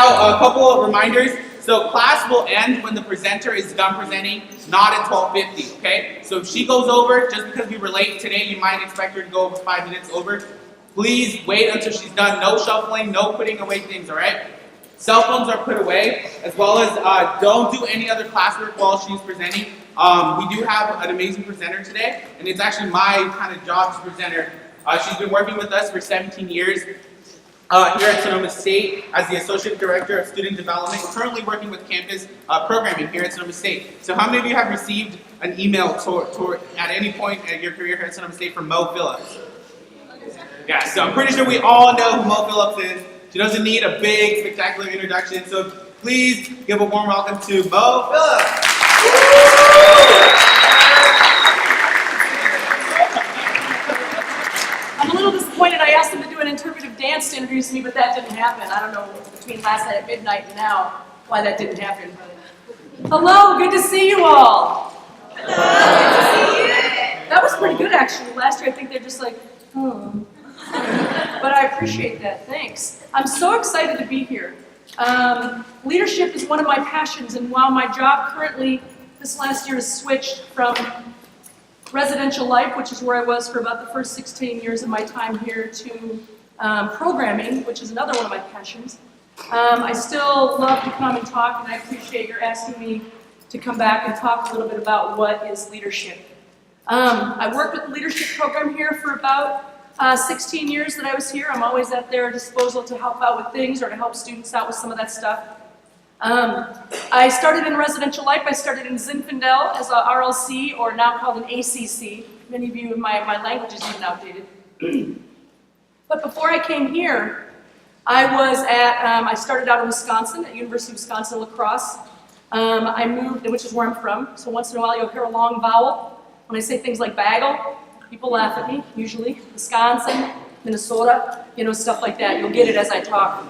Now, a couple of reminders. So class will end when the presenter is done presenting, not at 12:50, okay? So if she goes over, just because we were late today, you might expect her to go over 5 minutes over. Please wait until she's done. No shuffling, no putting away things, all right? Cell phones are put away, as well as don't do any other classwork while she's presenting. We do have an amazing presenter today, and it's actually my kind of job to present her. She's been working with us for 17 years. Here at Sonoma State as the Associate Director of Student Development, currently working with campus programming here at Sonoma State. So how many of you have received an email at any point in your career here at Sonoma State from Mo Phillips? Yeah, so I'm pretty sure we all know who Mo Phillips is. She doesn't need a big, spectacular introduction, so please give a warm welcome to Mo Phillips. I'm a little disappointed. I asked him to do an interpretive dance to introduce me, but that didn't happen. I don't know between last night at midnight and now why that didn't happen. Hello, good to see you all. Hello, good to see you. That was pretty good, actually. Last year, I think they're just like, oh. But I appreciate that. Thanks. I'm so excited to be here. Leadership is one of my passions, and while my job currently this last year has switched from residential life, which is where I was for about the first 16 years of my time here, to programming, which is another one of my passions. I still love to come and talk, and I appreciate your asking me to come back and talk a little bit about what is leadership. I worked with the leadership program here for about 16 years that I was here. I'm always at their disposal to help out with things or to help students out with some of that stuff. I started in residential life. I started in Zinfandel as a RLC, or now called an ACC. Many of you, my language is even outdated. But before I came here, I started out in Wisconsin, at University of Wisconsin La Crosse. I moved, which is where I'm from, so once in a while you'll hear a long vowel. When I say things like bagel, people laugh at me, usually. Wisconsin, Minnesota, stuff like that. You'll get it as I talk.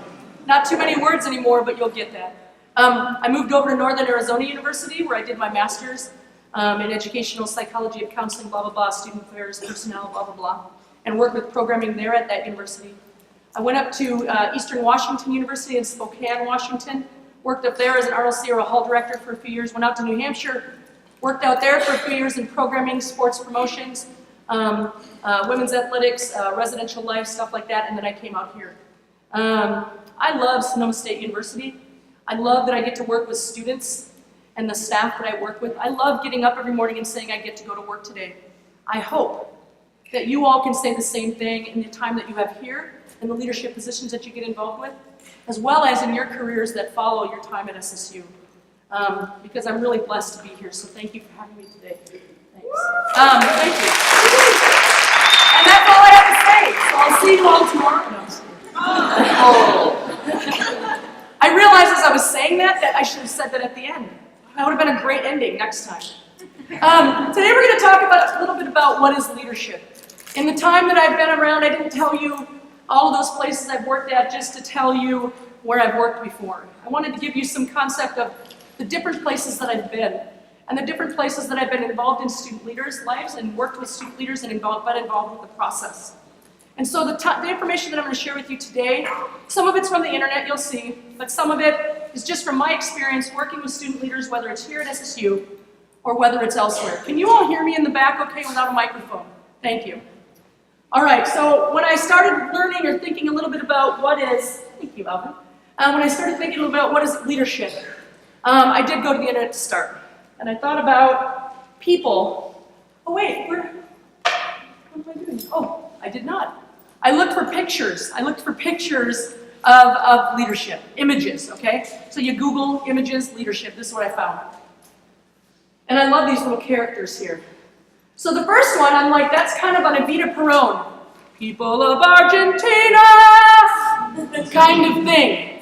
Not too many words anymore, but you'll get that. I moved over to Northern Arizona University, where I did my master's in educational psychology of counseling, blah, blah, blah, student affairs, personnel, blah, blah, blah, and worked with programming there at that university. I went up to Eastern Washington University in Spokane, Washington, worked up there as an RLC or a hall director for a few years, went out to New Hampshire, worked out there for a few years in programming, sports promotions, women's athletics, residential life, stuff like that, and then I came out here. I love Sonoma State University. I love that I get to work with students and the staff that I work with. I love getting up every morning and saying I get to go to work today. I hope that you all can say the same thing in the time that you have here, in the leadership positions that you get involved with, as well as in your careers that follow your time at SSU. Because I'm really blessed to be here, so thank you for having me today. Thanks. Thank you. And that's all I have to say, so I'll see you all tomorrow. No, I realized as I was saying that I should have said that at the end. That would have been a great ending next time. Today we're going to talk about a little bit about what is leadership. In the time that I've been around, I didn't tell you all of those places I've worked at just to tell you where I've worked before. I wanted to give you some concept of the different places that I've been, and the different places that I've been involved in student leaders' lives and worked with student leaders and been involved with the process. And so the information that I'm going to share with you today, some of it's from the internet, you'll see, but some of it is just from my experience working with student leaders, whether it's here at SSU or whether it's elsewhere. Can you all hear me in the back okay without a microphone? Thank you. All right, so when I started learning or thinking a little bit about thank you, Alvin. When I started thinking a little about what is leadership, I did go to the internet to start. And I thought about people. Oh wait, what am I doing? Oh, I did not. I looked for pictures. I looked for pictures of leadership, images, okay? So you Google images, leadership, this is what I found. And I love these little characters here. So the first one, I'm like, that's kind of an Evita Peron. People of Argentina! Kind of thing.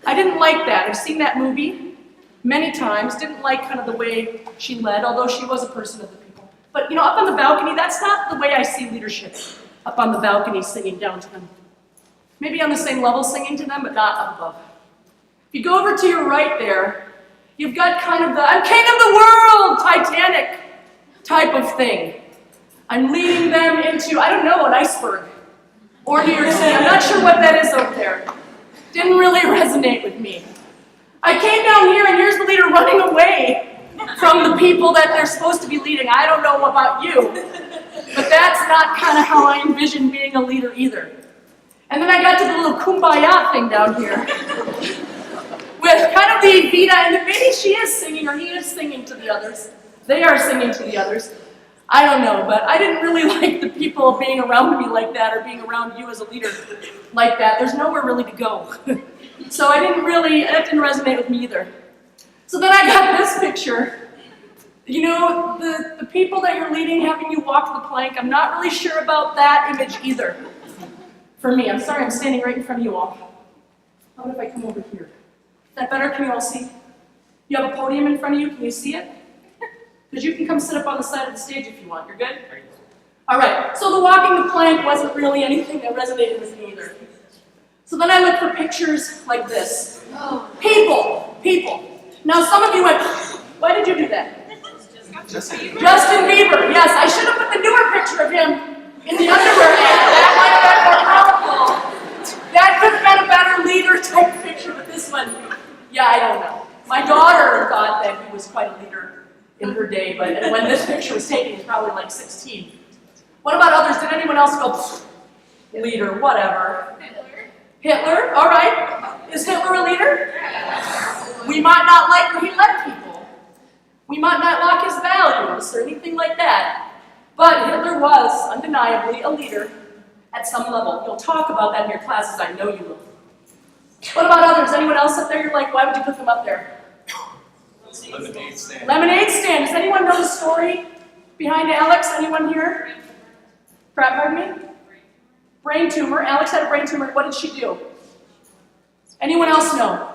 I didn't like that. I've seen that movie many times. Didn't like kind of the way she led, although she was a person of the people. But up on the balcony, that's not the way I see leadership. Up on the balcony singing down to them. Maybe on the same level singing to them, but not up above. If you go over to your right there, you've got kind of the I'm king of the world, Titanic type of thing. I'm leading them into, I don't know, an iceberg. Or New York City. I'm not sure what that is over there. didn't really resonate with me. I came down here and here's the leader running away from the people that they're supposed to be leading. I don't know about you, but that's not kind of how I envision being a leader either. And then I got to the little kumbaya thing down here with kind of the Vita, and maybe she is singing or he is singing to the others. They are singing to the others. I don't know, but I didn't really like the people being around me like that or being around you as a leader like that. There's nowhere really to go. So that didn't resonate with me either. So then I got this picture. You know, the people that you're leading, having you walk the plank, I'm not really sure about that image either. For me, I'm sorry, I'm standing right in front of you all. How about if I come over here? Is that better? Can you all see? You have a podium in front of you, can you see it? Because you can come sit up on the side of the stage if you want. You're good? All right, so the walking the plank wasn't really anything that resonated with me either. So then I looked for pictures like this. People. Now some of you went, why did you do that? Justin Bieber, yes. I should have put the newer picture of him in the underwear. That might have been more powerful. That could have been a better leader type picture, but this one, yeah, I don't know. My daughter thought that he was quite a leader in her day, but when this picture was taken, he was probably like 16. What about others? Did anyone else go, leader, whatever? Hitler, all right. Is Hitler a leader? We might not like where he led people. We might not like his values or anything like that. But Hitler was undeniably a leader at some level. You'll talk about that in your classes, I know you will. What about others? Anyone else up there? You're like, why would you put them up there? Lemonade stand. Lemonade stand. Does anyone know the story behind Alex? Anyone here? Pardon me? Brain tumor. Alex had a brain tumor. What did she do? Anyone else know?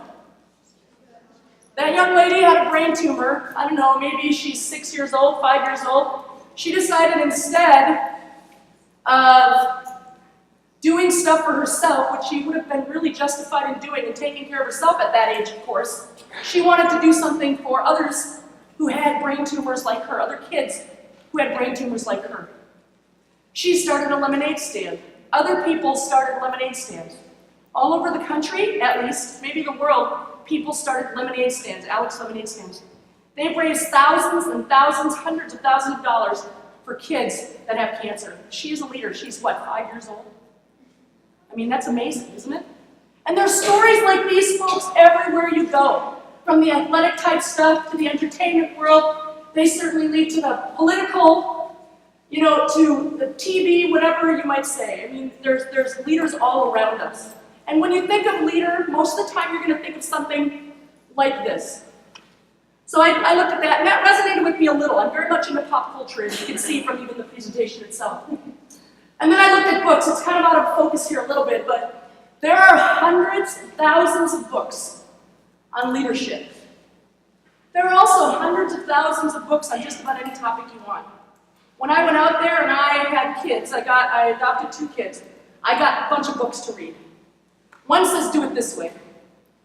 That young lady had a brain tumor. I don't know, maybe she's 6 years old, 5 years old. She decided instead of doing stuff for herself, which she would have been really justified in doing and taking care of herself at that age, of course, she wanted to do something for others who had brain tumors like her, other kids who had brain tumors like her. She started a lemonade stand. Other people started lemonade stands. All over the country, at least, maybe the world, people started lemonade stands, Alex lemonade stands. They've raised thousands and thousands, hundreds of thousands of dollars for kids that have cancer. She is a leader. She's what, 5 years old? I mean, that's amazing, isn't it? And there's stories like these, folks, everywhere you go. From the athletic type stuff to the entertainment world, they certainly lead to the political, to the TV, whatever you might say. I mean, there's leaders all around us. And when you think of leader, most of the time you're going to think of something like this. So I looked at that, and that resonated with me a little. I'm very much into pop culture, as you can see from even the presentation itself. And then I looked at books. It's kind of out of focus here a little bit, but there are hundreds, thousands of books on leadership. There are also hundreds of thousands of books on just about any topic you want. When I went out there and I had kids, I adopted 2 kids, I got a bunch of books to read. One says, do it this way.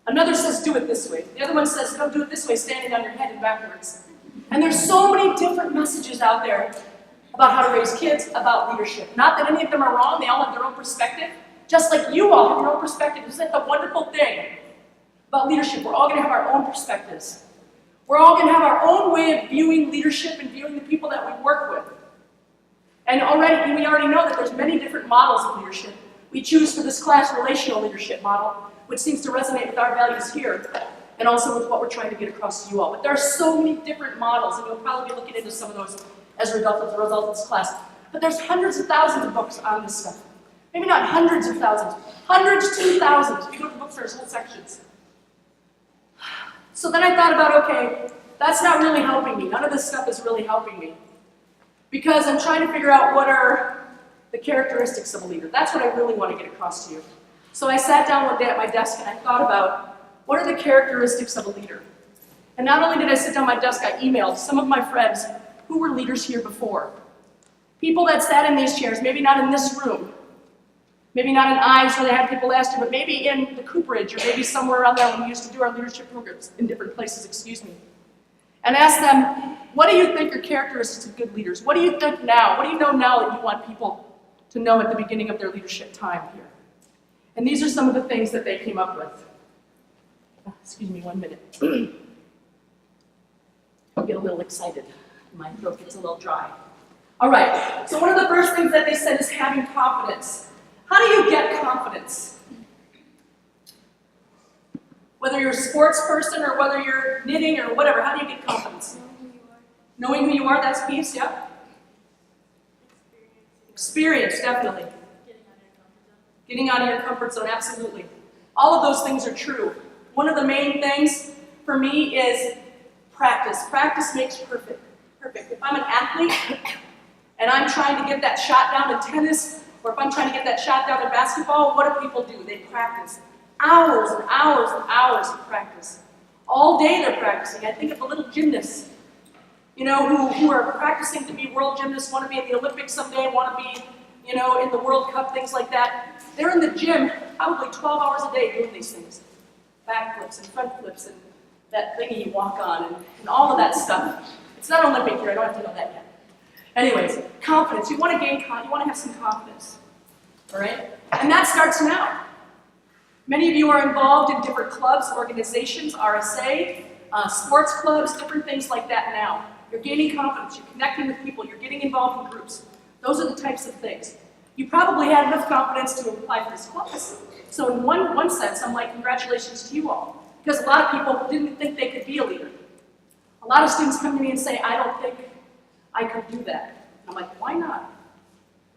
Another says, do it this way. The other one says, don't do it this way, standing on your head and backwards. And there's so many different messages out there about how to raise kids, about leadership. Not that any of them are wrong, they all have their own perspective. Just like you all have your own perspective. Isn't that the wonderful thing about leadership? We're all going to have our own perspectives. We're all going to have our own way of viewing leadership and viewing the people that we work with. And we already know that there's many different models of leadership. We choose for this class relational leadership model, which seems to resonate with our values here, and also with what we're trying to get across to you all. But there are so many different models, and you'll probably be looking into some of those as a result of this class. But there's hundreds of thousands of books on this stuff. Maybe not hundreds of thousands, hundreds to thousands. If you go to the bookstore, there's whole sections. So then I thought about, okay, that's not really helping me. None of this stuff is really helping me. Because I'm trying to figure out what are the characteristics of a leader. That's what I really want to get across to you. So I sat down one day at my desk and I thought about, what are the characteristics of a leader? And not only did I sit down at my desk, I emailed some of my friends who were leaders here before. People that sat in these chairs, maybe not in this room, maybe not in Ives where they had people last year, but maybe in the Cooperage or maybe somewhere around there when we used to do our leadership programs in different places, And ask them, what do you think are characteristics of good leaders? What do you think now? What do you know now that you want people to know at the beginning of their leadership time here? And these are some of the things that they came up with. Excuse me 1 minute. I'll get a little excited. My throat gets a little dry. All right, so one of the first things that they said is having confidence. How do you get confidence? Whether you're a sports person or whether you're knitting or whatever, how do you get confidence? Knowing who you are, that's peace, yeah? Experience, definitely. Getting out of your comfort zone, absolutely. All of those things are true. One of the main things for me is practice. Practice makes perfect. If I'm an athlete and I'm trying to get that shot down in tennis, or if I'm trying to get that shot down in basketball, what do people do? They practice. Hours and hours and hours of practice. All day they're practicing. I think of the little gymnasts, who are practicing to be world gymnasts, want to be in the Olympics someday, want to be, in the World Cup, things like that. They're in the gym probably 12 hours a day doing these things. Backflips and front flips and that thingy you walk on and all of that stuff. It's not Olympic here, I don't have to know that yet. Anyways, confidence. You want to you want to have some confidence. All right? And that starts now. Many of you are involved in different clubs, organizations, RSA, sports clubs, different things like that now. You're gaining confidence, you're connecting with people, you're getting involved in groups. Those are the types of things. You probably had enough confidence to apply for this class. So in one sense, I'm like, congratulations to you all. Because a lot of people didn't think they could be a leader. A lot of students come to me and say, I don't think I could do that. And I'm like, why not?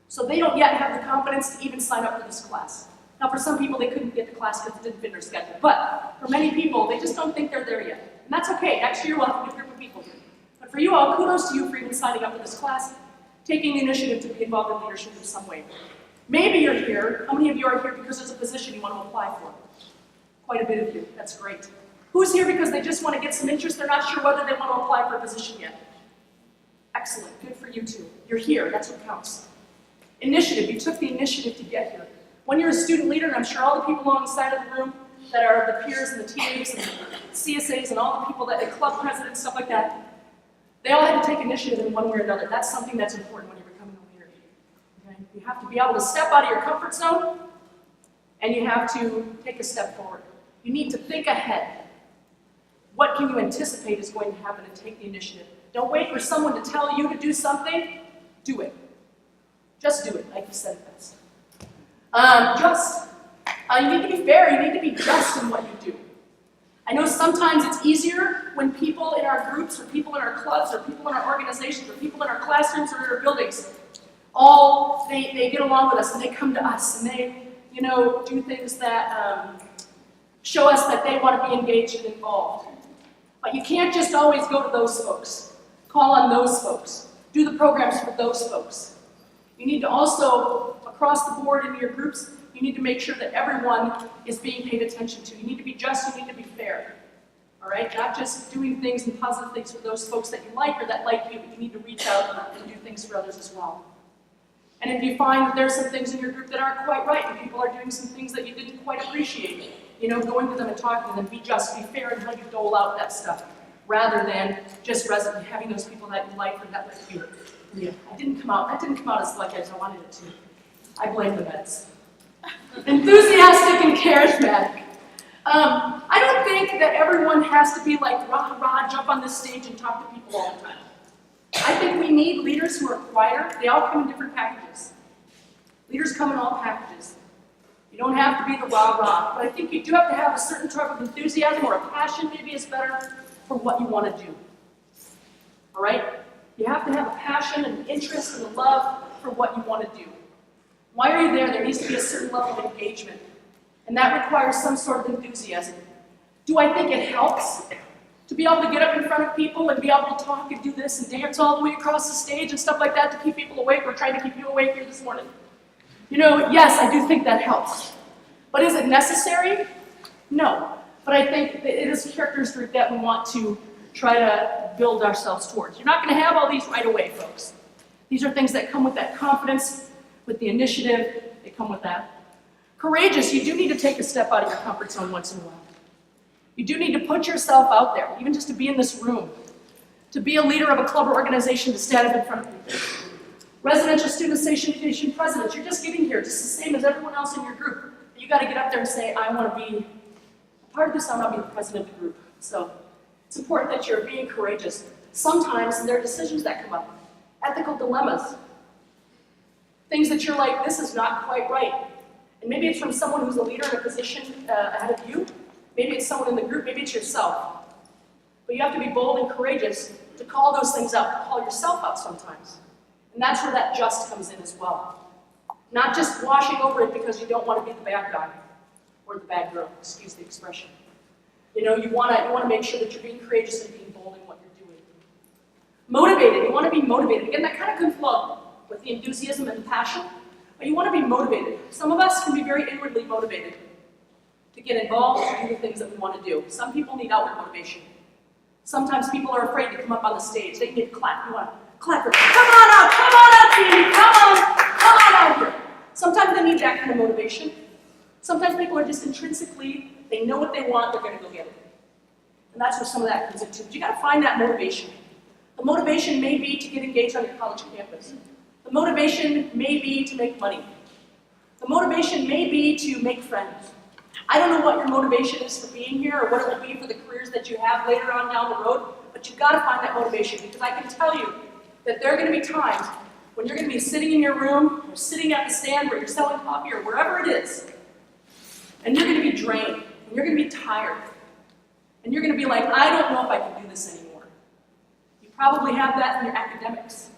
So they don't yet have the confidence to even sign up for this class. Now for some people, they couldn't get the class because it didn't fit their schedule. But for many people, they just don't think they're there yet. And that's okay. Next year, we'll have a new group of people here. But for you all, kudos to you for even signing up for this class, taking the initiative to be involved in leadership in some way. Maybe you're here. How many of you are here because there's a position you want to apply for? Quite a bit of you. That's great. Who's here because they just want to get some interest? They're not sure whether they want to apply for a position yet. Excellent. Good for you too. You're here. That's what counts. Initiative. You took the initiative to get here. When you're a student leader, and I'm sure all the people along the side of the room that are the peers and the TAs and the CSAs and all the people that, the club presidents, stuff like that, they all had to take initiative in one way or another. That's something that's important when you're becoming a leader. Okay? You have to be able to step out of your comfort zone, and you have to take a step forward. You need to think ahead. What can you anticipate is going to happen and take the initiative? Don't wait for someone to tell you to do something. Do it. Just do it, like you said it best. You need to be fair. You need to be just in what you do. I know sometimes it's easier when people in our groups or people in our clubs or people in our organizations or people in our classrooms or in our buildings, they get along with us and they come to us and they, do things that show us that they want to be engaged and involved. But you can't just always go to those folks. Call on those folks. Do the programs for those folks. You need to also, across the board in your groups, you need to make sure that everyone is being paid attention to. You need to be just, you need to be fair. All right? Not just doing things and positive things for those folks that you like or that like you, but you need to reach out and do things for others as well. And if you find that there's some things in your group that aren't quite right, and people are doing some things that you didn't quite appreciate, going to them and talking to them, be just, be fair in how you dole out that stuff, rather than just having those people that you like or that like you. Yeah, that didn't come out as like as I wanted it to. I blame the meds. Enthusiastic and charismatic. I don't think that everyone has to be like rah-rah, jump on this stage and talk to people all the time. I think we need leaders who are quieter. They all come in different packages. Leaders come in all packages. You don't have to be the rah-rah, but I think you do have to have a certain type of enthusiasm or a passion, maybe is better, for what you want to do. All right? You have to have a passion and an interest and a love for what you want to do. Why are you there? There needs to be a certain level of engagement. And that requires some sort of enthusiasm. Do I think it helps to be able to get up in front of people and be able to talk and do this and dance all the way across the stage and stuff like that to keep people awake? We're trying to keep you awake here this morning. Yes, I do think that helps. But is it necessary? No. But I think that it is a characteristic that we want to try to build ourselves towards. You're not going to have all these right away, folks. These are things that come with that confidence, with the initiative. They come with that. Courageous, you do need to take a step out of your comfort zone once in a while. You do need to put yourself out there, even just to be in this room, to be a leader of a club or organization, to stand up in front of people. Residential Student Association presidents, you're just getting here, just the same as everyone else in your group. But you got to get up there and say, I want to be a part of this, I want to be the president of the group. So it's important that you're being courageous. Sometimes there are decisions that come up, ethical dilemmas, things that you're like, this is not quite right. And maybe it's from someone who's a leader in a position ahead of you. Maybe it's someone in the group, maybe it's yourself. But you have to be bold and courageous to call those things out, to call yourself out sometimes. And that's where that just comes in as well. Not just washing over it because you don't want to be the bad guy or the bad girl, excuse the expression. You know, you want to make sure that you're being courageous and being bold in what you're doing. Motivated, you want to be motivated. Again, that kind of comes along with the enthusiasm and the passion, but you want to be motivated. Some of us can be very inwardly motivated to get involved, to do the things that we want to do. Some people need outward motivation. Sometimes people are afraid to come up on the stage. They need to clap. You want to clap for them. Come on out, Sandy, come on out here. Sometimes they need that kind of motivation. Sometimes people are just intrinsically, they know what they want, they're going to go get it. And that's where some of that comes into. But you got to find that motivation. The motivation may be to get engaged on your college campus. The motivation may be to make money. The motivation may be to make friends. I don't know what your motivation is for being here or what it will be for the careers that you have later on down the road, but you've got to find that motivation, because I can tell you that there are going to be times when you're going to be sitting in your room or sitting at the stand where you're selling coffee or wherever it is, and you're going to be drained, and you're going to be tired, and you're going to be like, I don't know if I can do this anymore. You probably have that in your academics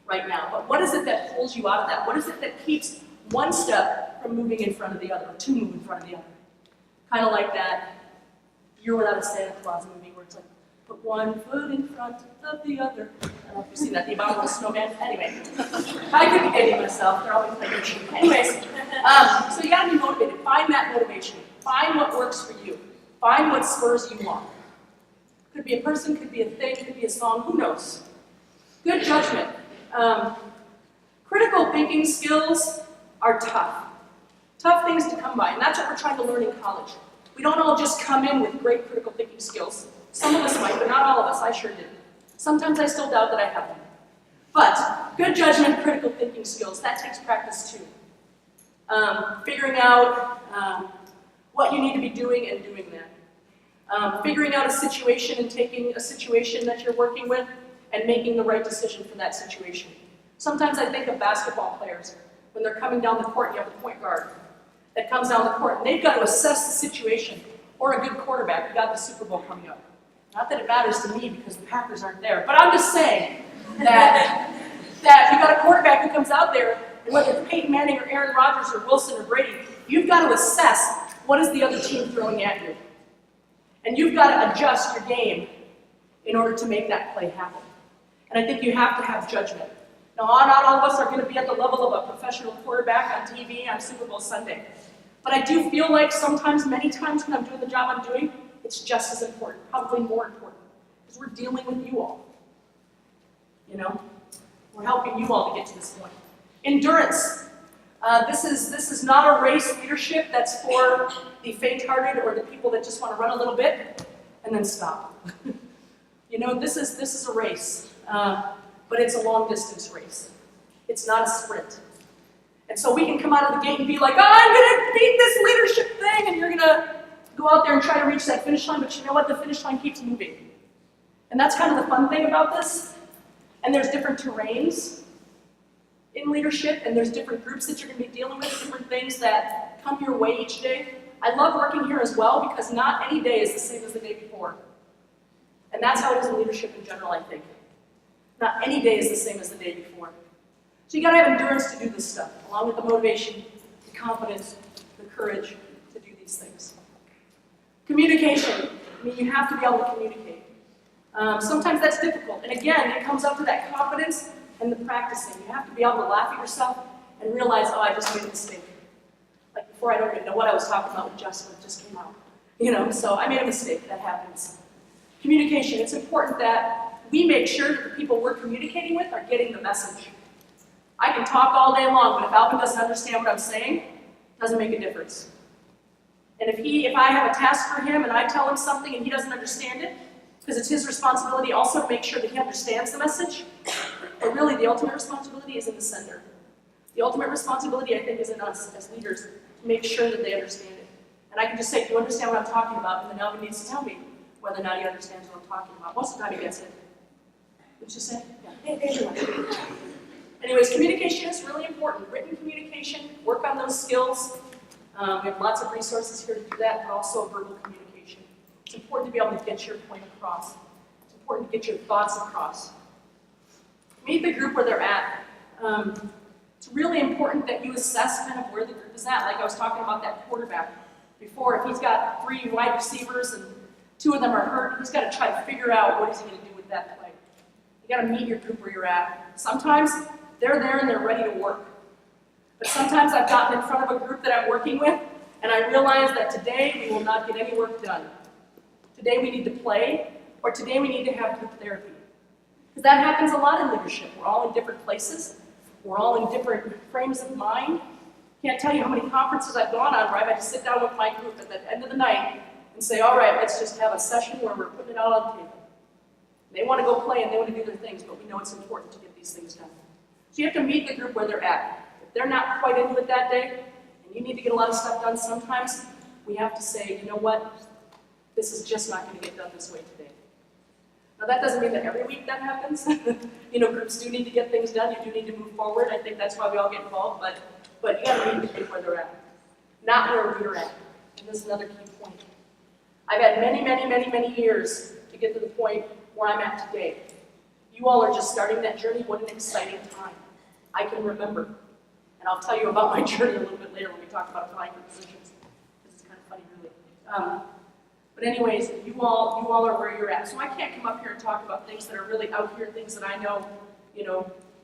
right now, but what is it that pulls you out of that? What is it that keeps one step from moving in front of the other, or to move in front of the other? Kind of like that Year Without a Santa Claus movie where it's like, put one foot in front of the other. I don't know if you've seen that, the Abominable Snowman. Anyway, I could be dating myself. They're always like, anyways, so you gotta be motivated. Find that motivation. Find what works for you. Find what spurs you on. Could be a person, could be a thing, could be a song, who knows? Good judgment. Critical thinking skills are tough. Tough things to come by, and that's what we're trying to learn in college. We don't all just come in with great critical thinking skills. Some of us might, but not all of us. I sure did. Sometimes I still doubt that I have them. But good judgment, critical thinking skills, that takes practice too. Figuring out what you need to be doing and doing that. Figuring out a situation and taking a situation that you're working with and making the right decision for that situation. Sometimes I think of basketball players. When they're coming down the court, you have the point guard that comes down the court, and they've got to assess the situation. Or a good quarterback. We got the Super Bowl coming up. Not that it matters to me because the Packers aren't there, but I'm just saying that you got a quarterback who comes out there, and whether it's Peyton Manning or Aaron Rodgers or Wilson or Brady, you've got to assess what is the other team throwing at you. And you've got to adjust your game in order to make that play happen. And I think you have to have judgment. Now, not all of us are going to be at the level of a professional quarterback on TV on Super Bowl Sunday. But I do feel like sometimes, many times when I'm doing the job I'm doing, it's just as important, probably more important, because we're dealing with you all. You know, we're helping you all to get to this point. Endurance. This is not a race leadership that's for the faint-hearted or the people that just want to run a little bit and then stop. You know, this is a race, but it's a long-distance race. It's not a sprint. And so we can come out of the gate and be like, oh, I'm going to beat this leadership thing, and you're going to go out there and try to reach that finish line, but you know what? The finish line keeps moving. And that's kind of the fun thing about this. And there's different terrains in leadership, and there's different groups that you're going to be dealing with, different things that come your way each day. I love working here as well because not any day is the same as the day before. And that's how it is in leadership in general, I think. Not any day is the same as the day before. So you got to have endurance to do this stuff, along with the motivation, the confidence, the courage to do these things. Communication. I mean, you have to be able to communicate. Sometimes that's difficult. And again, it comes up to that confidence and the practicing. You have to be able to laugh at yourself and realize, oh, I just made a mistake. Like before, I don't even know what I was talking about with Justin. It just came out. You know, so I made a mistake. That happens. Communication. It's important that we make sure that the people we're communicating with are getting the message. I can talk all day long, but if Alvin doesn't understand what I'm saying, it doesn't make a difference. And if I have a task for him and I tell him something and he doesn't understand it, because it's his responsibility also to make sure that he understands the message, but really the ultimate responsibility is in the sender. The ultimate responsibility, I think, is in us as leaders to make sure that they understand it. And I can just say, do you understand what I'm talking about? And then Alvin needs to tell me whether or not he understands what I'm talking about. Most of the time he gets it. Did you say? Yeah. Hey, anyways, communication is really important. Written communication, work on those skills. We have lots of resources here to do that, but also verbal communication. It's important to be able to get your point across. It's important to get your thoughts across. Meet the group where they're at. It's really important that you assess kind of where the group is at. Like I was talking about that quarterback before. If he's got 3 wide receivers and 2 of them are hurt, he's got to try to figure out what he's going to do with that play. You got to meet your group where you're at. Sometimes they're there and they're ready to work. But sometimes I've gotten in front of a group that I'm working with, and I realize that today we will not get any work done. Today we need to play, or today we need to have group therapy. Because that happens a lot in leadership. We're all in different places. We're all in different frames of mind. Can't tell you how many conferences I've gone on where I've had to sit down with my group at the end of the night and say, all right, let's just have a session where we're putting it all on the table. They want to go play and they want to do their things, but we know it's important to get these things done. So you have to meet the group where they're at. If they're not quite into it that day, and you need to get a lot of stuff done sometimes, we have to say, you know what, this is just not going to get done this way today. Now that doesn't mean that every week that happens. Groups do need to get things done. You do need to move forward. I think that's why we all get involved, but you got to meet the group where they're at, not where we're at. And this is another key point. I've had many, many, many, many years to get to the point where I'm at today. You all are just starting that journey. What an exciting time. I can remember. And I'll tell you about my journey a little bit later when we talk about applying for positions. This is kind of funny, really. But anyways, you all are where you're at. So I can't come up here and talk about things that are really out here, things that I know,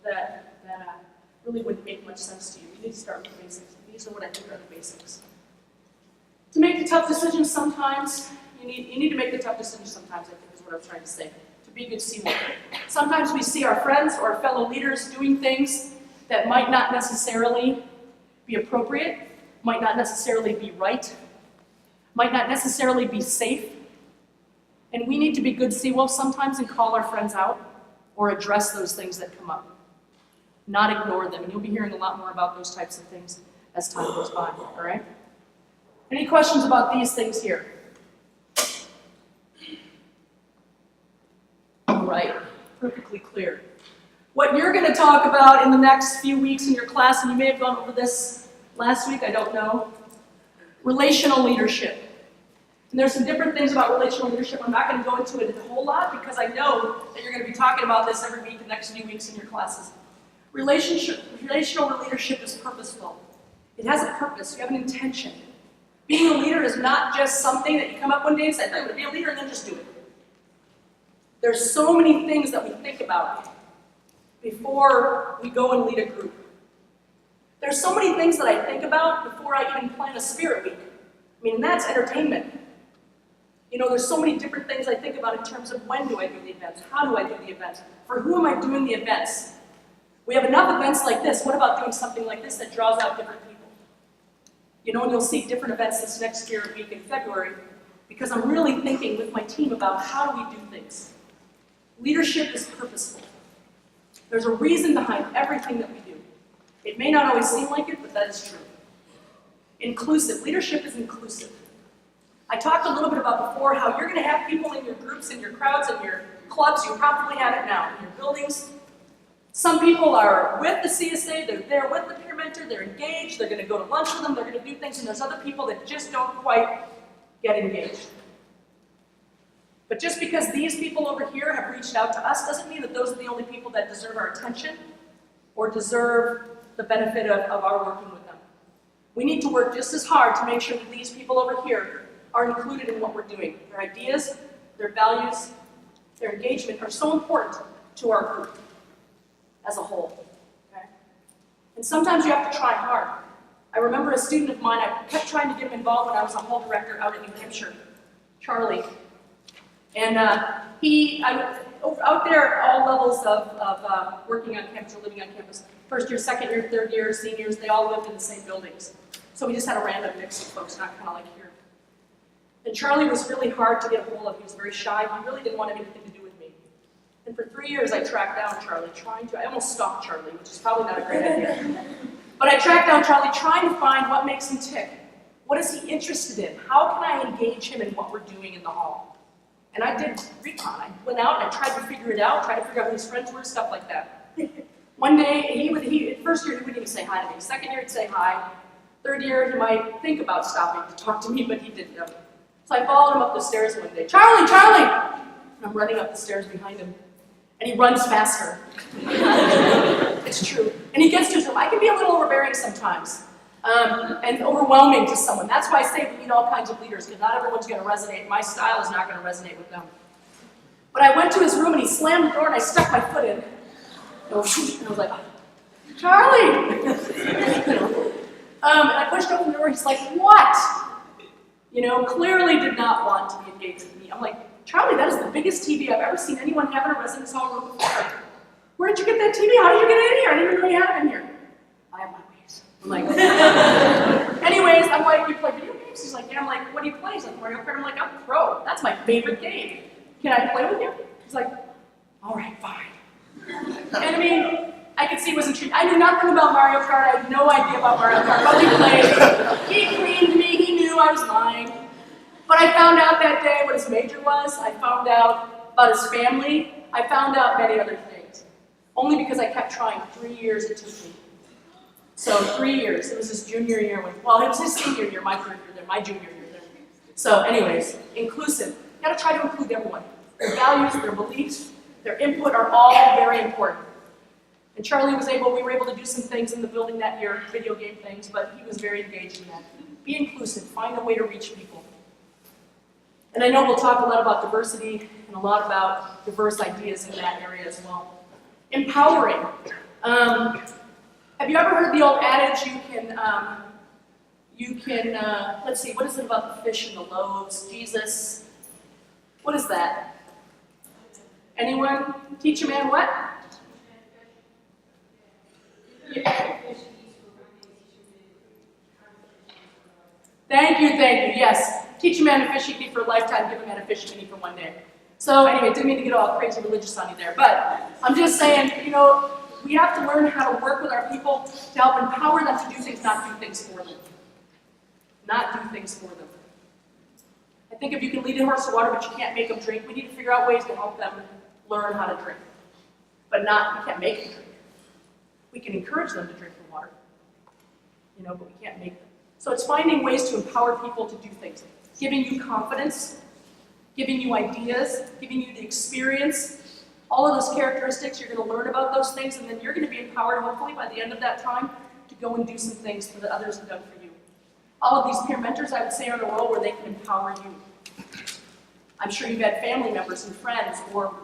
that really wouldn't make much sense to you. You need to start with the basics. These are what I think are the basics. To make the tough decisions sometimes, you need to make the tough decisions sometimes, I think is what I'm trying to say. To be a good Seawolf. Sometimes we see our friends or our fellow leaders doing things that might not necessarily be appropriate, might not necessarily be right, might not necessarily be safe. And we need to be good Seawolves sometimes and call our friends out or address those things that come up. Not ignore them. And you'll be hearing a lot more about those types of things as time goes by, all right? Any questions about these things here? All right, perfectly clear. What you're going to talk about in the next few weeks in your class, and you may have gone over this last week, I don't know, relational leadership. And there's some different things about relational leadership. I'm not going to go into it a whole lot because I know that you're going to be talking about this every week the next few weeks in your classes. Relational leadership is purposeful. It has a purpose. You have an intention. Being a leader is not just something that you come up one day and say, I'm going to be a leader, and then just do it. There's so many things that we think about before we go and lead a group. There's so many things that I think about before I even plan a spirit week. I mean, that's entertainment. There's so many different things I think about in terms of when do I do the events, how do I do the events, for who am I doing the events. We have enough events like this. What about doing something like this that draws out different people? And you'll see different events this next spirit week in February because I'm really thinking with my team about how do we do things. Leadership is purposeful. There's a reason behind everything that we do. It may not always seem like it, but that is true. Inclusive. Leadership is inclusive. I talked a little bit about before how you're going to have people in your groups, in your crowds, in your clubs. You probably have it now in your buildings. Some people are with the CSA, they're there with the peer mentor, they're engaged, they're going to go to lunch with them, they're going to do things, and there's other people that just don't quite get engaged. But just because these people over here have reached out to us doesn't mean that those are the only people that deserve our attention or deserve the benefit of our working with them. We need to work just as hard to make sure that these people over here are included in what we're doing. Their ideas, their values, their engagement are so important to our group as a whole. Okay? And sometimes you have to try hard. I remember a student of mine, I kept trying to get him involved when I was a hall director out in New Hampshire, Charlie. And I was out there at all levels of working on campus or living on campus. First year, second year, third year, seniors, they all lived in the same buildings. So we just had a random mix of folks, not kind of like here. And Charlie was really hard to get a hold of. He was very shy. He really didn't want anything to do with me. And for 3 years, I tracked down Charlie, I almost stalked Charlie, which is probably not a great idea. But I tracked down Charlie trying to find what makes him tick. What is he interested in? How can I engage him in what we're doing in the hall? And I did recon. I went out and I tried to figure it out, tried to figure out who his friends were, stuff like that. One day, first year he wouldn't even say hi to me. Second year he'd say hi. Third year he might think about stopping to talk to me, but he didn't know. So I followed him up the stairs one day. Charlie, Charlie! And I'm running up the stairs behind him. And he runs faster. It's true. And he gets to his room. I can be a little overbearing sometimes. And overwhelming to someone. That's why I say we need all kinds of leaders, because not everyone's going to resonate. My style is not going to resonate with them. But I went to his room and he slammed the door and I stuck my foot in. And I was like, Charlie! And I pushed open the door. He's like, what? Clearly did not want to be engaged with me. I'm like, Charlie, that is the biggest TV I've ever seen anyone have in a residence hall room before. Where did you get that TV? How did you get it in here? I didn't even know you had it in here. I have my ways. I'm like, anyways, I'm like, you play video games? He's like, yeah. I'm like, what do you play? He's like, Mario Kart. I'm like, I'm pro. That's my favorite game. Can I play with you? He's like, all right, fine. And I mean, I could see he wasn't treated. I knew nothing about Mario Kart. I had no idea about Mario Kart. But we played. He cleaned me. He knew I was lying. But I found out that day what his major was. I found out about his family. I found out many other things. Only because I kept trying. 3 years it took me. So 3 years. It was his junior year. It was his senior year, my third year there, my junior year there. So anyways, inclusive. You gotta try to include everyone. Their values, their beliefs, their input are all very important. And Charlie we were able to do some things in the building that year, video game things, but he was very engaged in that. Be inclusive, find a way to reach people. And I know we'll talk a lot about diversity and a lot about diverse ideas in that area as well. Empowering. Have you ever heard the old adage, let's see, what is it about the fish and the loaves? Jesus, what is that? Anyone? Teach a man what? Yeah. Thank you, yes. Teach a man a fish he can eat for a lifetime, give a man a fish he can eat for one day. So anyway, didn't mean to get all crazy religious on you there, but I'm just saying, we have to learn how to work with our people to help empower them to do things, not do things for them. Not do things for them. I think if you can lead a horse to water, but you can't make them drink, we need to figure out ways to help them learn how to drink. But we can't make them drink. We can encourage them to drink the water, but we can't make them. So it's finding ways to empower people to do things. Giving you confidence, giving you ideas, giving you the experience, all of those characteristics, you're going to learn about those things, and then you're going to be empowered, hopefully, by the end of that time, to go and do some things that others have done for you. All of these peer mentors, I would say, are in a role where they can empower you. I'm sure you've had family members and friends, or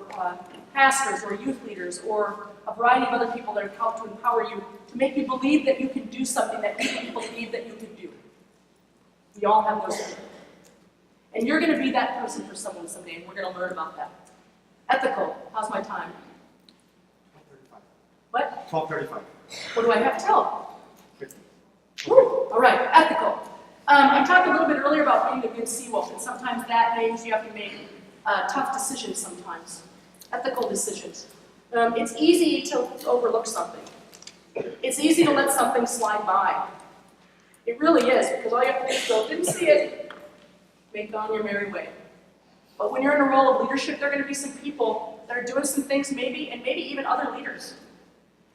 pastors, or youth leaders, or a variety of other people that have helped to empower you, to make you believe that you can do something that you didn't believe that you could do. We all have those people. And you're going to be that person for someone someday, and we're going to learn about that. Ethical. How's my time? 12:35. What? 12:35. What do I have to tell? Woo. All right, ethical. I talked a little bit earlier about being a good Seawolf, and sometimes that means you have to make tough decisions sometimes. Ethical decisions. It's easy to overlook something. It's easy to let something slide by. It really is, because all you have to do is go, didn't see it, make on your merry way. But when you're in a role of leadership, there are going to be some people that are doing some things maybe even other leaders,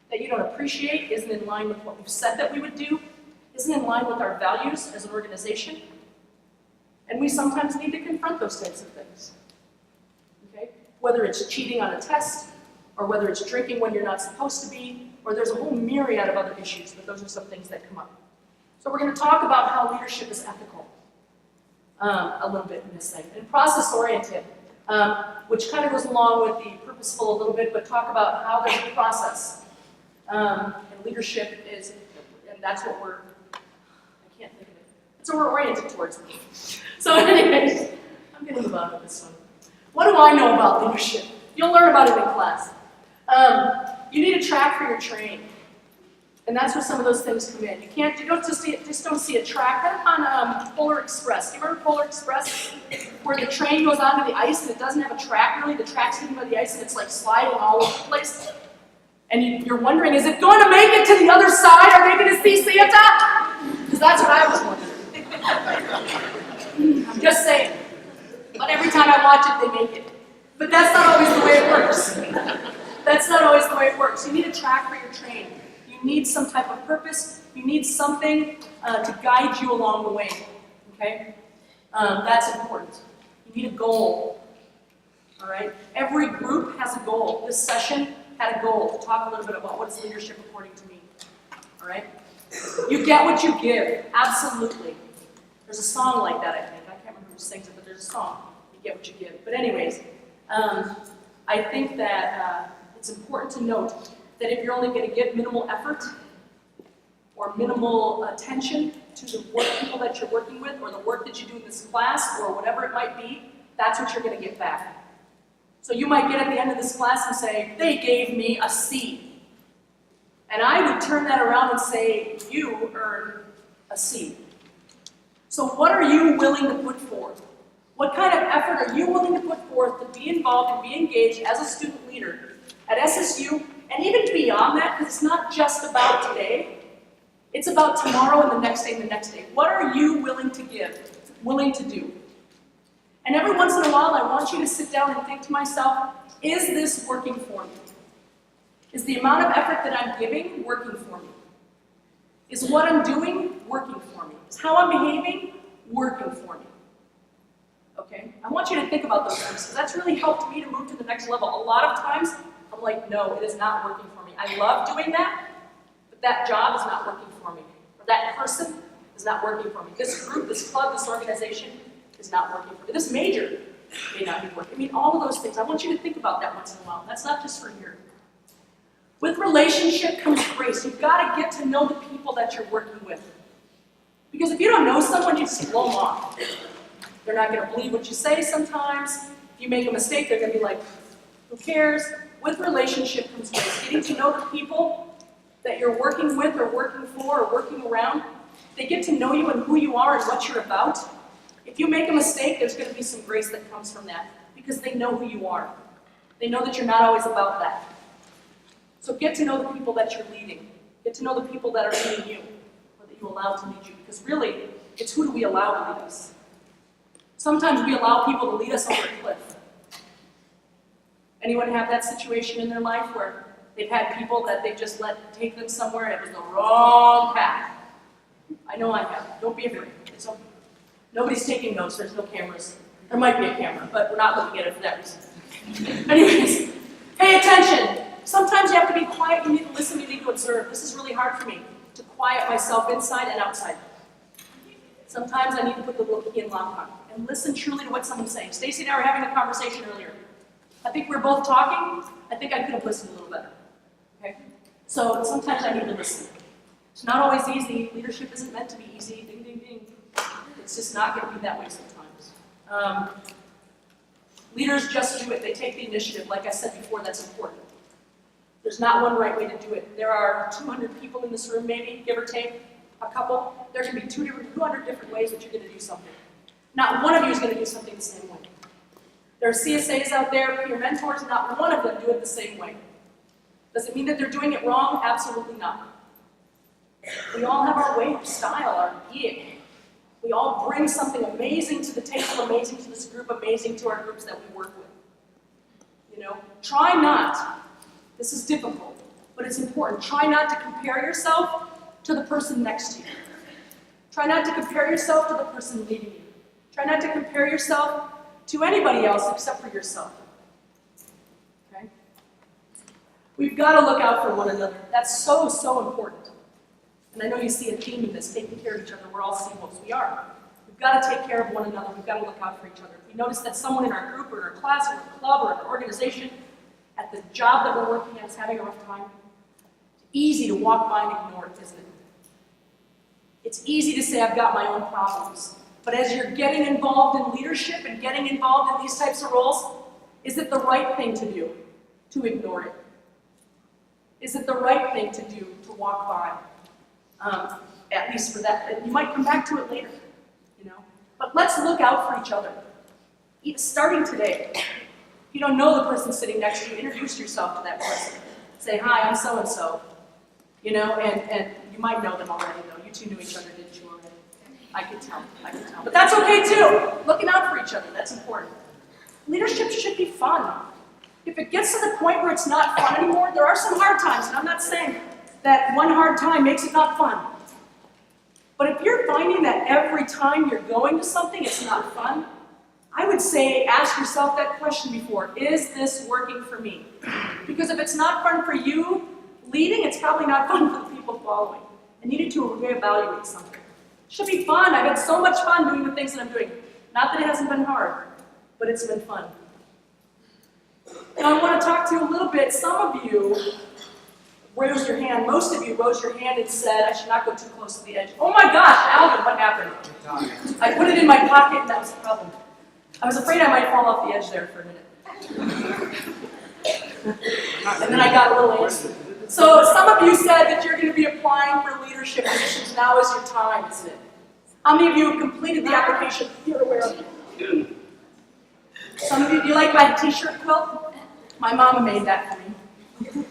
that you don't appreciate, isn't in line with what we've said that we would do, isn't in line with our values as an organization. And we sometimes need to confront those types of things. Okay? Whether it's cheating on a test, or whether it's drinking when you're not supposed to be, or there's a whole myriad of other issues, but those are some things that come up. So we're going to talk about how leadership is ethical a little bit in this thing. And process-oriented, which kind of goes along with the purposeful a little bit, but talk about how there's a process. And leadership is, and that's what I can't think of it. That's what we're oriented towards. So anyways, I'm going to move on with this one. What do I know about leadership? You'll learn about it in class. You need a track for your train. And that's where some of those things come in. You don't just don't see a track. That on Polar Express. You remember Polar Express? Where the train goes onto the ice and it doesn't have a track really. The track's hidden by the ice and it's like sliding all over the place. And you're wondering, is it going to make it to the other side? Are they going to see Santa? Because that's what I was wondering. I'm just saying. But every time I watch it, they make it. But that's not always the way it works. That's not always the way it works. You need a track for your train. You need some type of purpose. You need something to guide you along the way. Okay? That's important. You need a goal. All right? Every group has a goal. This session had a goal to talk a little bit about what is leadership according to me. All right? You get what you give. Absolutely. There's a song like that, I think. I can't remember who sings it, but there's a song. You get what you give. But anyways, I think that it's important to note that if you're only going to give minimal effort or minimal attention to the people that you're working with or the work that you do in this class or whatever it might be, that's what you're going to get back. So you might get at the end of this class and say, they gave me a C. And I would turn that around and say, you earned a C. So what are you willing to put forth? What kind of effort are you willing to put forth to be involved and be engaged as a student leader at SSU and even beyond that, because it's not just about today. It's about tomorrow and the next day and the next day. What are you willing to give, willing to do? And every once in a while, I want you to sit down and think to myself, is this working for me? Is the amount of effort that I'm giving working for me? Is what I'm doing working for me? Is how I'm behaving working for me? Okay? I want you to think about those things, because that's really helped me to move to the next level. A lot of times, I'm like, no, it is not working for me. I love doing that, but that job is not working for me. Or that person is not working for me. This group, this club, this organization is not working for me. This major may not be working. I mean, all of those things. I want you to think about that once in a while. That's not just for here. With relationship comes grace. You've got to get to know the people that you're working with. Because if you don't know someone, you just blow them off. They're not going to believe what you say sometimes. If you make a mistake, they're going to be like, who cares? With relationship comes grace. Getting to know the people that you're working with or working for or working around. They get to know you and who you are and what you're about. If you make a mistake, there's going to be some grace that comes from that because they know who you are. They know that you're not always about that. So get to know the people that you're leading. Get to know the people that are leading you or that you allow to lead you, because really, it's who do we allow to lead us. Sometimes we allow people to lead us over a cliff. Anyone have that situation in their life where they've had people that they just let take them somewhere and it was the wrong path? I know I have. Don't be afraid. It's okay. Nobody's taking notes. There's no cameras. There might be a camera, but we're not looking at it for that reason. Anyways, pay attention. Sometimes you have to be quiet. You need to listen. You need to observe. This is really hard for me, to quiet myself inside and outside. Sometimes I need to put the little key in lock on and listen truly to what someone's saying. Stacy and I were having a conversation earlier. I think we were both talking. I think I could have listened a little better. Okay? So sometimes I need to listen. It's not always easy. Leadership isn't meant to be easy. Ding, ding, ding. It's just not going to be that way sometimes. Leaders just do it. They take the initiative. Like I said before, that's important. There's not one right way to do it. There are 200 people in this room, maybe, give or take, a couple. There can be 200 different ways that you're going to do something. Not one of you is going to do something the same way. There are CSAs out there, peer mentors, not one of them do it the same way. Does it mean that they're doing it wrong? Absolutely not. We all have our way, our style, our gig. We all bring something amazing to the table, amazing to this group, amazing to our groups that we work with. You know, try not, this is difficult, but it's important. Try not to compare yourself to the person next to you. Try not to compare yourself to the person leading you. Try not to compare yourself to anybody else except for yourself. Okay? We've got to look out for one another. That's so, so important. And I know you see a theme in this, taking care of each other. We're all Seawolves. We are. We've got to take care of one another. We've got to look out for each other. If we notice that someone in our group or in our class or in our club or in our organization at the job that we're working at is having a rough time, it's easy to walk by and ignore it, isn't it? It's easy to say, I've got my own problems. But as you're getting involved in leadership and getting involved in these types of roles, is it the right thing to do to ignore it? Is it the right thing to do to walk by? At least for that. You might come back to it later, you know. But let's look out for each other. Even starting today. If you don't know the person sitting next to you, introduce yourself to that person. Say, hi, I'm so-and-so. You know, and you might know them already, though. You two knew each other, didn't you already? I could tell. But that's okay, too. Looking out for each other, that's important. Leadership should be fun. If it gets to the point where it's not fun anymore, there are some hard times, and I'm not saying that one hard time makes it not fun. But if you're finding that every time you're going to something, it's not fun, I would say ask yourself that question before, is this working for me? Because if it's not fun for you leading, it's probably not fun for the people following. And you need to reevaluate something. It should be fun. I've had so much fun doing the things that I'm doing. Not that it hasn't been hard, but it's been fun. Now I want to talk to you a little bit. Some of you rose your hand. Most of you rose your hand and said, I should not go too close to the edge. Oh my gosh, Alvin, what happened? I put it in my pocket and that was the problem. I was afraid I might fall off the edge there for a minute. And then I got a little antsy. So some of you said that you're going to be applying for leadership positions. Now is your time, isn't it? How many of you have completed the application? You're aware of it. Some of you, do you like my t-shirt quilt? My mama made that for me.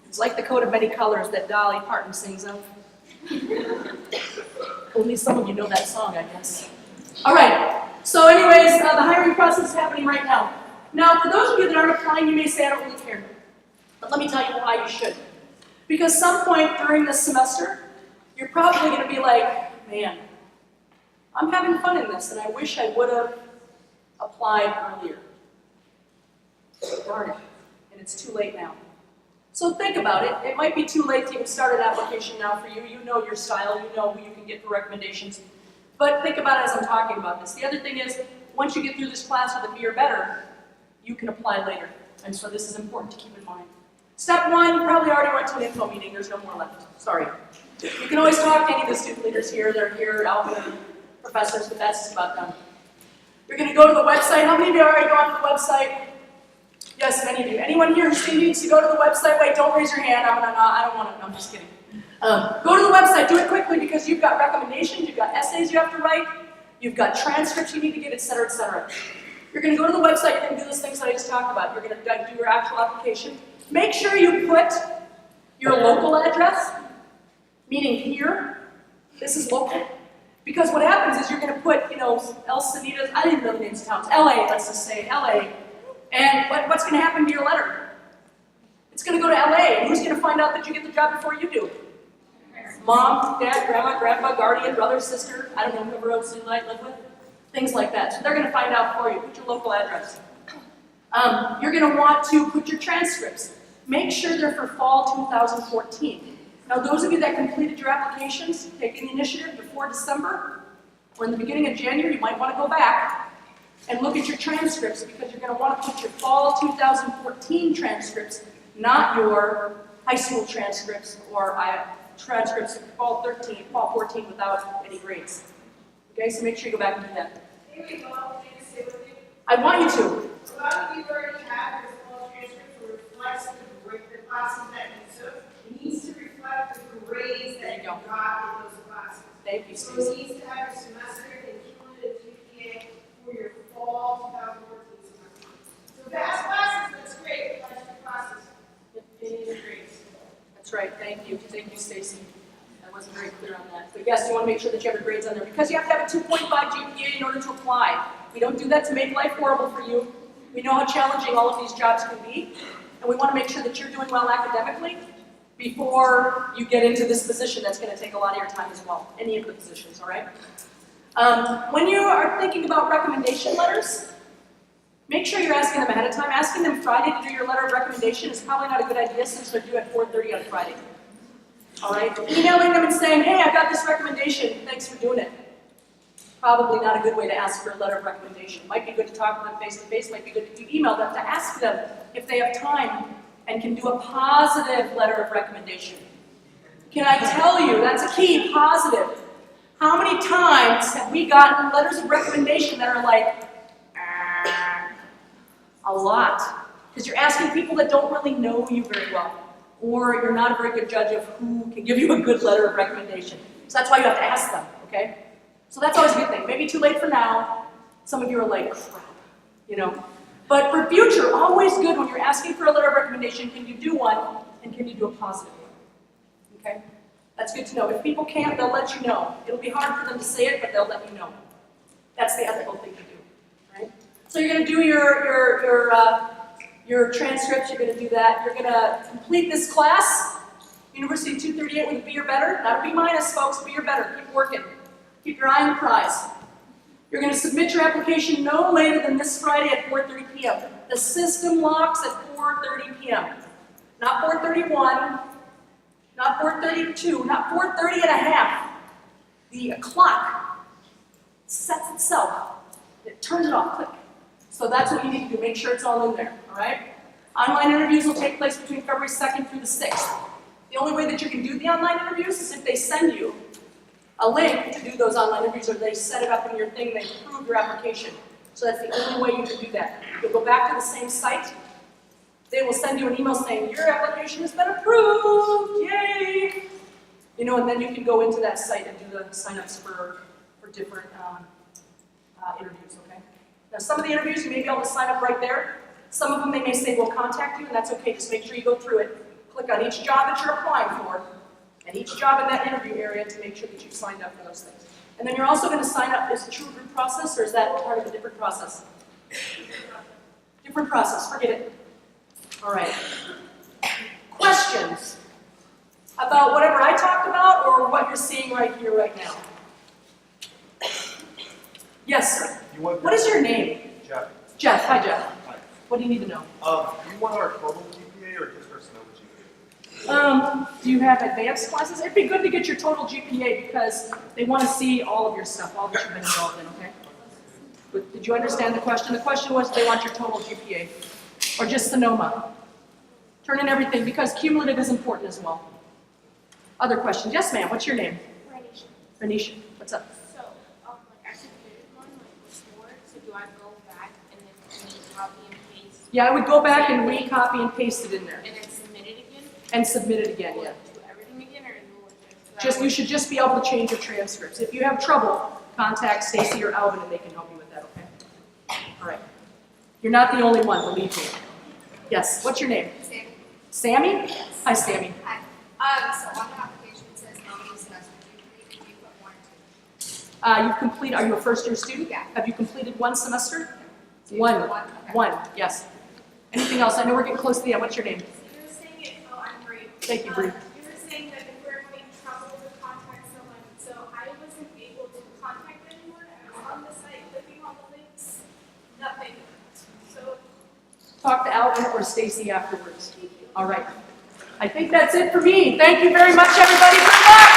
It's like the coat of many colors that Dolly Parton sings of. Only some of you know that song, I guess. All right. So anyways, the hiring process is happening right now. Now, for those of you that aren't applying, you may say, I don't really care. But let me tell you why you should. Because some point during this semester, you're probably going to be like, man, I'm having fun in this, and I wish I would have applied earlier. Darn it. And it's too late now. So think about it. It might be too late to even start an application now for you. You know your style. You know who you can get for recommendations. But think about it as I'm talking about this. The other thing is, once you get through this class with a B or better, you can apply later. And so this is important to keep in mind. Step one, you probably already went to an info meeting. There's no more left. Sorry. You can always talk to any of the student leaders here. They're here, Alvin, professors, but that's just about done. You're going to go to the website. How many of you are already gone to the website? Yes, many of you. Anyone here who still needs to go to the website? Wait, don't raise your hand. I don't want to. I'm just kidding. Go to the website. Do it quickly because you've got recommendations, you've got essays you have to write, you've got transcripts you need to get, etc., etc. You're going to go to the website. You're going to do those things that I just talked about. You're going to do your actual application. Make sure you put your local address, meaning here. This is local. Because what happens is you're going to put, El Cenitas, I didn't know the names of towns, LA, let's just say LA. And what's going to happen to your letter? It's going to go to LA. And who's going to find out that you get the job before you do? Mom, dad, grandma, grandpa, guardian, brother, sister, I don't know, whoever else you live with. Things like that. So they're going to find out for you. Put your local address. You're going to want to put your transcripts. Make sure they're for fall 2014. Now, those of you that completed your applications, taking the initiative before December, or in the beginning of January, you might want to go back and look at your transcripts because you're going to want to put your fall 2014 transcripts, not your high school transcripts or transcripts fall 14 without any grades. Okay, so make sure you go back and do that. I want you to. A lot of people already have this fall transcript to reflect the classes that you took. It needs to reflect the grades that you got in those classes. Thank you, So Stacey. it needs to have your semester and cumulative GPA for your fall 2014 semester. So fast classes, that's great. Fast classes, they need the grades. That's right. Thank you. Thank you, Stacey. I wasn't very clear on that. But yes, you want to make sure that you have the grades on there because you have to have a 2.5 GPA in order to apply. We don't do that to make life horrible for you. We know how challenging all of these jobs can be, and we want to make sure that you're doing well academically before you get into this position that's going to take a lot of your time as well, any of the positions, all right? When you are thinking about recommendation letters, make sure you're asking them ahead of time. Asking them Friday to do your letter of recommendation is probably not a good idea since they're due at 4:30 on Friday. All right? Emailing them and saying, hey, I got this recommendation, thanks for doing it. Probably not a good way to ask for a letter of recommendation. Might be good to talk to them face-to-face, might be good if you email them to ask them if they have time and can do a positive letter of recommendation. Can I tell you, that's a key, positive. How many times have we gotten letters of recommendation that are like, a lot? Because you're asking people that don't really know you very well, or you're not a very good judge of who can give you a good letter of recommendation. So that's why you have to ask them, okay? So that's always a good thing. Maybe too late for now. Some of you are like, crap, But for future, always good when you're asking for a letter of recommendation, can you do one, and can you do a positive one? Okay? That's good to know. If people can't, they'll let you know. It'll be hard for them to say it, but they'll let you know. That's the ethical thing to do, right? So you're going to do your transcripts, you're going to do that. You're going to complete this class, University 238 with a B or better. Not a B minus, folks, B or better. Keep working. Keep your eye on the prize. You're going to submit your application no later than this Friday at 4:30 p.m. The system locks at 4:30 p.m. Not 4:31, not 4:32, not 4:30 and a half. The clock sets itself. It turns it off, click. So that's what you need to do. Make sure it's all in there, all right? Online interviews will take place between February 2nd through the 6th. The only way that you can do the online interviews is if they send you a link to do those online interviews, or they set it up in your thing, they approve your application. So that's the only way you can do that. You'll go back to the same site. They will send you an email saying, your application has been approved, yay! You know, and then you can go into that site and do the signups for different interviews, okay? Now, some of the interviews you may be able to sign up right there. Some of them they may say, we'll contact you, and that's okay. Just make sure you go through it. Click on each job that you're applying for, and each job in that interview area to make sure that you've signed up for those things. And then you're also going to sign up. Is it true group process, or is that part of a different process? Different process, forget it. All right. Questions about whatever I talked about or what you're seeing right here, right now? Yes, sir. What is your name? Jeff. Jeff. Hi, Jeff. Hi. What do you need to know? Do you want our total GPA or just our snow GPA? Do you have advanced classes? It'd be good to get your total GPA because they want to see all of your stuff, all that you've been involved in, okay? But did you understand the question? The question was they want your total GPA or just Sonoma. Turn in everything because cumulative is important as well. Other questions? Yes, ma'am. What's your name? Renisha. Renisha. What's up? So, I submitted one before, so do I go back and then copy and paste? Yeah, I would go back and recopy and paste it in there. And then submit it again? And submit it again, yeah. Do everything again, or will it You should just be able to change your transcripts. If you have trouble, contact Stacy or Alvin and they can help you with that, okay? All right. You're not the only one, believe me. Yes, what's your name? Sammy. Sammy? Yes. Hi, Sammy. Hi. So on the application it says how many semesters you completed, you put 1 or 2. You've completed, are you a first-year student? Yeah. Have you completed one semester? Two. One. Okay. One, yes. Anything else? I know we're getting close to the end. What's your name? You were saying it, I'm Bree. Thank you, Bree. You were saying that if we're having trouble to contact someone, so I wasn't able to contact anyone. I was on the site clicking on the links, nothing. So, Talk to Alvin or Stacy afterwards. All right. I think that's it for me. Thank you very much, everybody. Good luck.